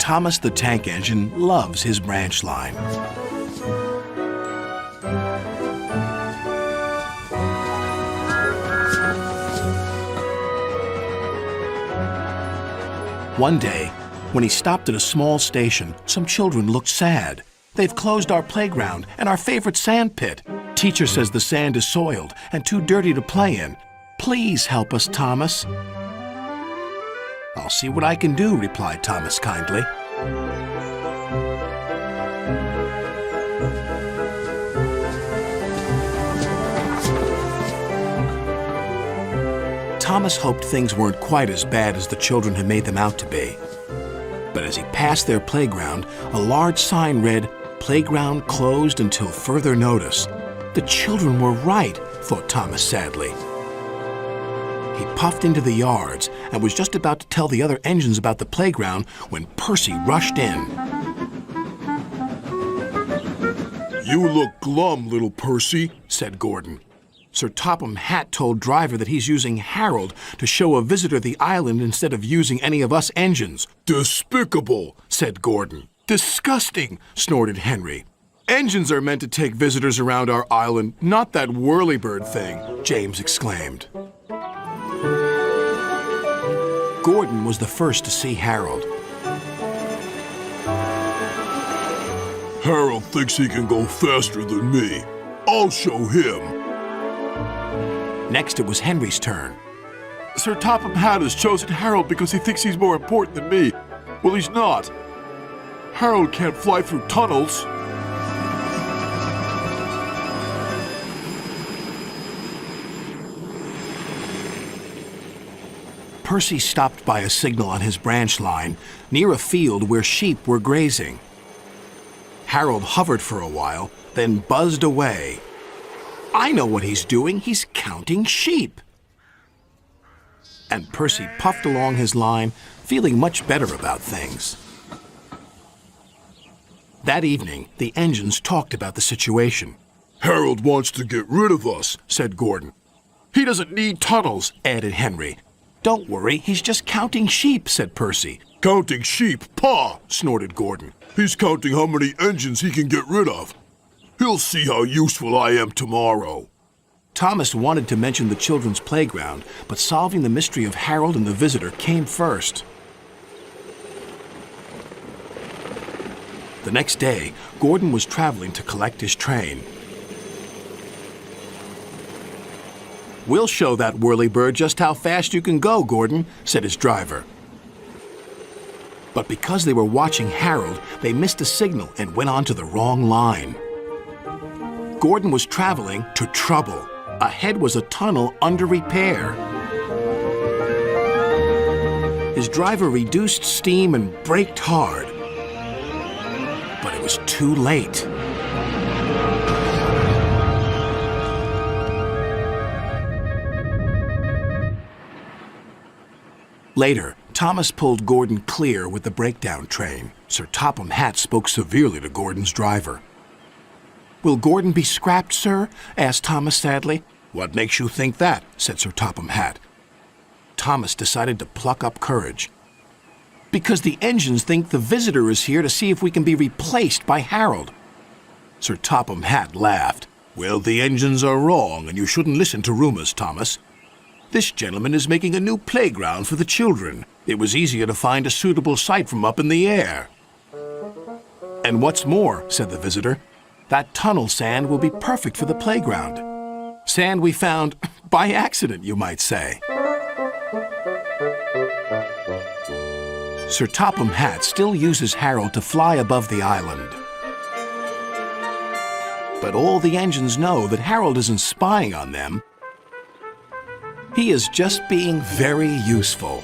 Thomas the Tank Engine loves his branch line. One day, when he stopped at a small station, some children looked sad. They've closed our playground and our favorite sand pit. Teacher says the sand is soiled and too dirty to play in. Please help us, Thomas. I'll see what I can do, replied Thomas kindly. Thomas hoped things weren't quite as bad as the children had made them out to be. But as he passed their playground, a large sign read, "Playground closed until further notice." The children were right, thought Thomas sadly. He puffed into the yards and was just about to tell the other engines about the playground when Percy rushed in. "You look glum, little Percy," said Gordon. Sir Topham Hatt told Driver that he's using Harold to show a visitor the island instead of using any of us engines. "Despicable," said Gordon. "Disgusting," snorted Henry. "Engines are meant to take visitors around our island, not that whirlybird thing," James exclaimed. Gordon was the first to see Harold. "Harold thinks he can go faster than me. I'll show him." Next, it was Henry's turn. "Sir Topham Hatt has chosen Harold because he thinks he's more important than me. Well, he's not. Harold can't fly through tunnels." Percy stopped by a signal on his branch line near a field where sheep were grazing. Harold hovered for a while, then buzzed away. "I know what he's doing. He's counting sheep." And Percy puffed along his line, feeling much better about things. That evening, the engines talked about the situation. "Harold wants to get rid of us," said Gordon. "He doesn't need tunnels," added Henry. "Don't worry, he's just counting sheep," said Percy. "Counting sheep? Pah!" snorted Gordon. "He's counting how many engines he can get rid of. He'll see how useful I am tomorrow." Thomas wanted to mention the children's playground, but solving the mystery of Harold and the visitor came first. The next day, Gordon was traveling to collect his train. "We'll show that whirlybird just how fast you can go, Gordon," said his driver. But because they were watching Harold, they missed a signal and went on to the wrong line. Gordon was traveling to trouble. Ahead was a tunnel under repair. His driver reduced steam and braked hard. But it was too late. Later, Thomas pulled Gordon clear with the breakdown train. Sir Topham Hatt spoke severely to Gordon's driver. "Will Gordon be scrapped, sir?" asked Thomas sadly. "What makes you think that?" said Sir Topham Hatt. Thomas decided to pluck up courage. "Because the engines think the visitor is here to see if we can be replaced by Harold." Sir Topham Hatt laughed. "Well, the engines are wrong, and you shouldn't listen to rumors, Thomas. This gentleman is making a new playground for the children. It was easier to find a suitable site from up in the air." "And what's more," said the visitor, "that tunnel sand will be perfect for the playground. Sand we found by accident, you might say." Sir Topham Hatt still uses Harold to fly above the island. But all the engines know that Harold isn't spying on them. He is just being very useful.